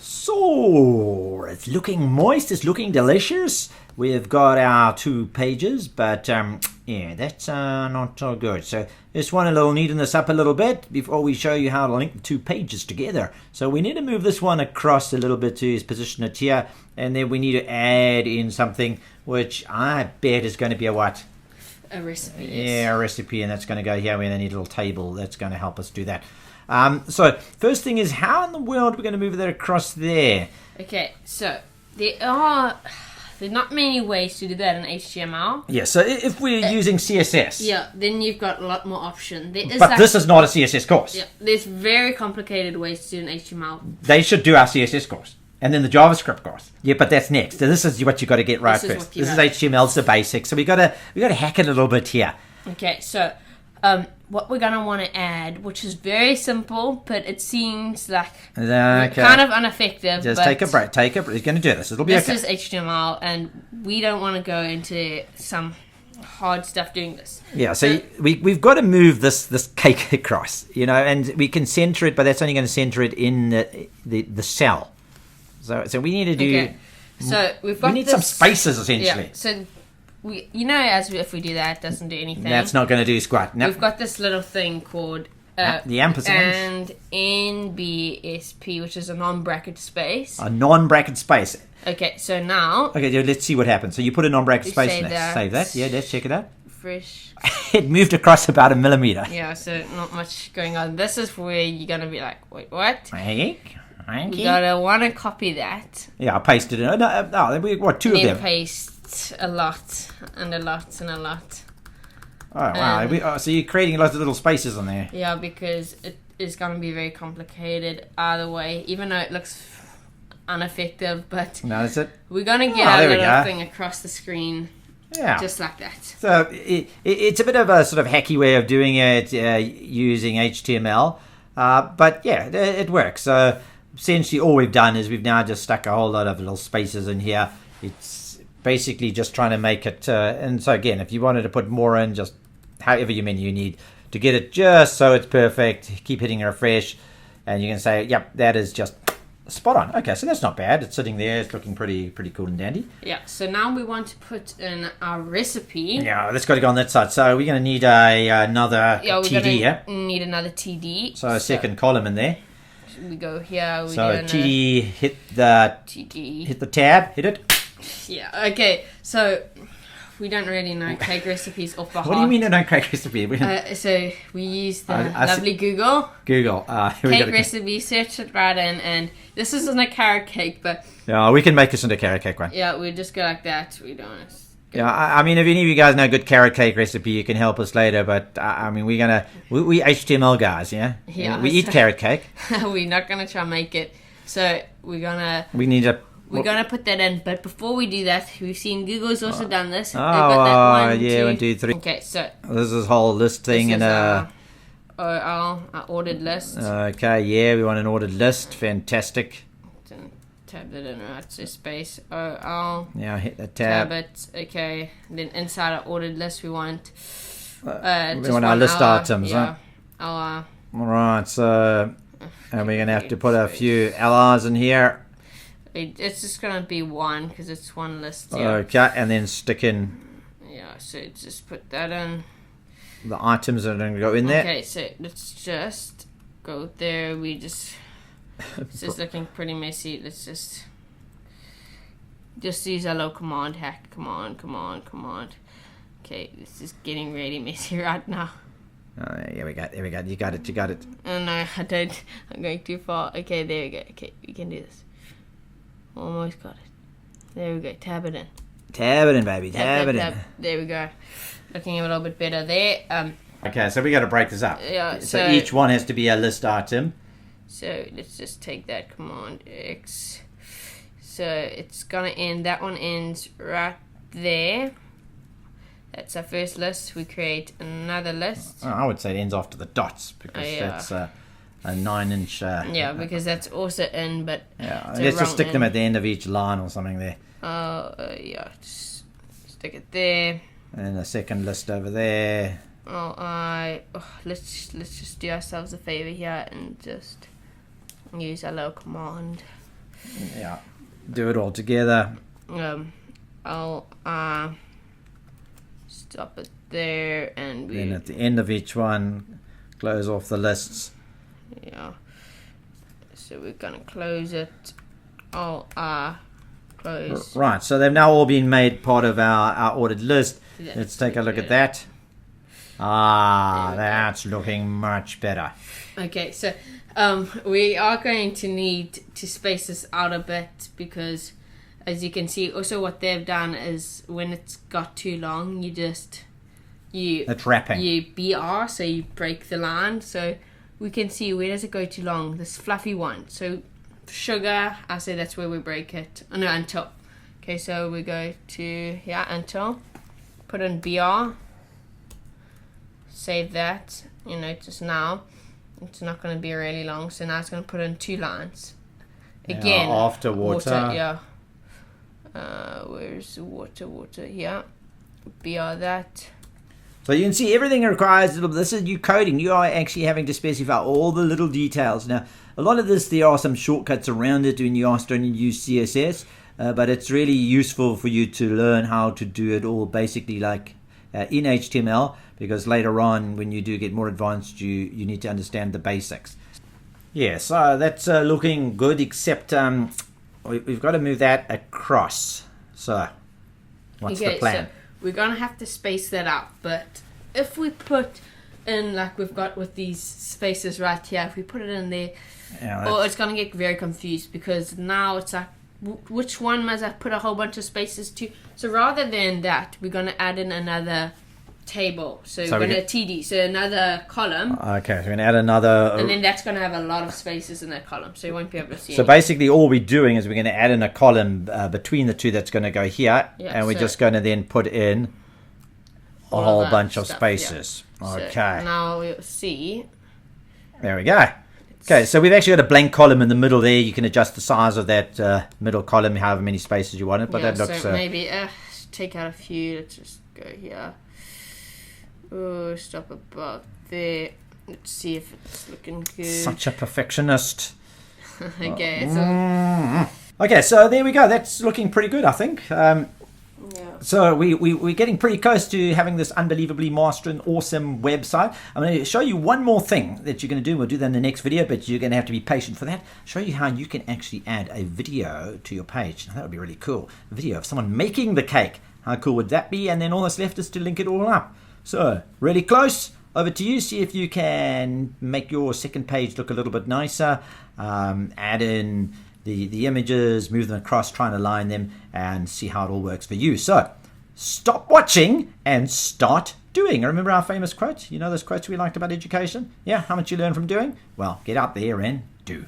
So, it's looking moist, it's looking delicious. We've got our 2 pages, but yeah, that's not so good. So, just want to neaten this up a little bit before we show you how to link the 2 pages together. So, we need to move this one across a little bit to position it here, and then we need to add in something which I bet is going to be a what? A recipe. Yeah, a recipe, and that's going to go here. We need a little table that's going to help us do that. So first thing is, how in the world are we going to move that across there? Okay, so there are not many ways to do that in HTML. Yeah, so if we're using CSS. Yeah, then you've got a lot more option. But this is not a CSS course. Yeah, there's very complicated ways to do an HTML. They should do our CSS course. And then the JavaScript course. Yeah, but that's next. So this is what you got to get right first. This is HTML, it's the basics. So we got to hack it a little bit here. Okay, so what we're gonna want to add, which is very simple, but it seems like kind of ineffective. Just take a break. You're going to do this. It'll be okay. This is HTML, and we don't want to go into some hard stuff doing this. Yeah, so we've got to move this cake across, and we can center it, but that's only going to center it in the cell. So we need to do. Okay. So we need some spaces essentially. Yeah. So if we do that, it doesn't do anything. That's not going to do squat. No. We've got this little thing called the ampersand and NBSP, which is a non-bracket space. A non-bracket space. Okay. So now. Okay, let's see what happens. So you put a non-bracket space in there. Save that. Yeah, let's check it out. Fresh. It moved across about 1 millimeter. Yeah. So not much going on. This is where you're going to be like, wait, what? You gotta want to copy that. Yeah, I pasted it. What, 2 of them? Paste a lot and a lot and a lot. Oh, wow. So you're creating lots of little spaces on there. Yeah, because it is going to be very complicated either way, even though it looks ineffective. But no, that's it. We're going to get our little thing across the screen. Yeah. Just like that. So it's a bit of a sort of hacky way of doing it using HTML. But yeah, it works. So essentially all we've done is we've now just stuck a whole lot of little spaces in here. It's basically just trying to make it, and so again, if you wanted to put more in, just however many you need to get it just so it's perfect, keep hitting refresh, and you can say, yep, that is just spot on. Okay, so that's not bad. It's sitting there. It's looking pretty cool and dandy. Yeah, so now we want to put in our recipe. Yeah, that's got to go on that side. So we're going to need another TD, yeah? Need another TD. So a second column in there. We go here. TD, hit the tab, hit it. Yeah, okay. So we don't really know cake recipes off the heart. What do you mean I don't cake recipe? So we use the lovely Google. Cake recipe, search it right in, and this isn't a carrot cake, but... Yeah, we can make this into a carrot cake one. Yeah, we just go like that. We don't... Yeah, I mean, if any of you guys know a good carrot cake recipe, you can help us later. But I mean, we HTML guys, yeah. Yeah. We eat carrot cake. We're not gonna try and make it. So we're gonna put that in. But before we do that, we've seen Google's also done this. They've got that 1, 2, 3. Okay, so this is a whole list thing and our ordered list. Okay, yeah, we want an ordered list. Fantastic. Tab it in, right? So space yeah, hit the tab. it. Okay. And then inside our ordered list, we want our list items. Yeah. All right. So, and we're gonna have to put a few LRs in here. It's just gonna be one because it's one list. Yeah. Okay, and then stick in. Yeah. So just put that in. The items that are gonna go in there. Okay. So let's just go there. It's just looking pretty messy. Let's just use our little command hack. Command. Okay, this is getting really messy right now. Oh, yeah, we got it. You got it. Oh no, I don't. I'm going too far. Okay, there we go. Okay, we can do this. Almost got it. There we go. Tab it in. Tab it in, baby. Tab it in. There we go. Looking a little bit better there. Okay, so we got to break this up. Yeah. So each one has to be a list item. So let's just take that Command X. So it's gonna end. That one ends right there. That's our first list. We create another list. I would say it ends after the dots because that's a 9-inch. Yeah, because that's also in, but let's just stick them at the end of each line or something there. Yeah, just stick it there. And a second list over there. Let's just do ourselves a favor here and just use our little command. Yeah. Do it all together. I'll stop it there, and Then at the end of each one, close off the lists. Yeah. So we're gonna close it. I'll close. Right. So they've now all been made part of our ordered list. Let's take a look at that. That's looking much better. Okay, so we are going to need to space this out a bit because, as you can see, also what they've done is when it's got too long, It's wrapping. You BR, so you break the line. So we can see, where does it go too long? This fluffy one. So sugar, I say that's where we break it. Oh, no, until. Okay, so we go to until. Put in BR. Save that. You notice now it's not going to be really long, so now it's going to put in 2 lines. Again, after water. Yeah. Where's the water? Yeah. BR that. So you can see everything requires this is you coding. You are actually having to specify all the little details. Now, a lot of this, there are some shortcuts around it when you are starting to use CSS, but it's really useful for you to learn how to do it all basically like in HTML, because later on when you do get more advanced, you need to understand the basics. Yeah, so that's looking good, except we've got to move that across. So what's the plan? So we're going to have to space that out, but if we put in, like we've got with these spaces right here, if we put it in there, it's going to get very confused, because now it's like, which one must I put a whole bunch of spaces to? So rather than that, we're going to add in another table. So we're going to TD, so another column. Okay, so we're going to add another. And then that's going to have a lot of spaces in that column, so you won't be able to see. So basically all we're doing is we're going to add in a column between the two that's going to go here, and we're just going to then put in a whole bunch of spaces. Yeah. Okay. So now we'll see. There we go. Okay, so we've actually got a blank column in the middle there. You can adjust the size of that middle column, however many spaces you want it, but that looks... So maybe take out a few. Let's just go here. Oh, stop about there. Let's see if it's looking good. Such a perfectionist. Okay, so... Okay, so there we go. That's looking pretty good, I think. So we're getting pretty close to having this unbelievably mastering awesome website. I'm going to show you one more thing that you're going to do. We'll do that in the next video, but you're going to have to be patient for that. Show you how you can actually add a video to your page. Now, that would be really cool. A video of someone making the cake. How cool would that be? And then all that's left is to link it all up. So, really close. Over to you. See if you can make your second page look a little bit nicer. Add in the images, move them across, try and align them, and see how it all works for you. So, stop watching and start doing. Remember our famous quote? You know those quotes we liked about education? Yeah, how much you learn from doing? Well, get out there and do.